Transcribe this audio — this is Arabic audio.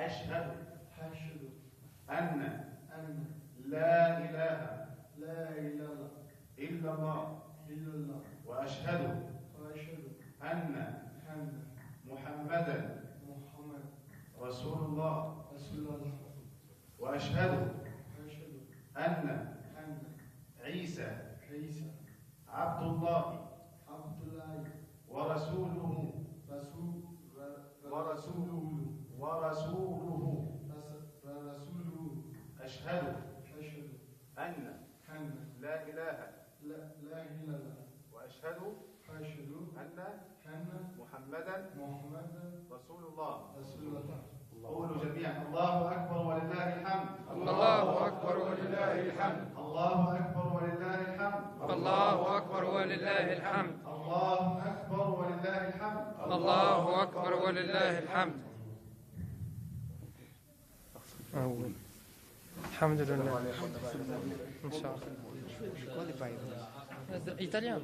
أشهد أشهد أن أن لا إله لا إله إلا الله إلا الله وأشهد وأشهد أن أن محمدا محمد رسول الله رسول الله وأشهد وأشهد أن أن عيسى عيسى عبد الله عبد الله ورسوله ورسوله أشهد أشهد أن أن لا إله لا إله إلا الله وأشهد أشهد أن أن محمدا محمدا رسول الله. رسول الله. قولوا جميعا الله أكبر ولله الحمد. الله أكبر ولله الحمد. الله أكبر ولله الحمد. الله أكبر ولله الحمد. الله أكبر ولله الحمد. الله أكبر ولله الحمد. الحمد لله. إن شاء الله. إيطاليان.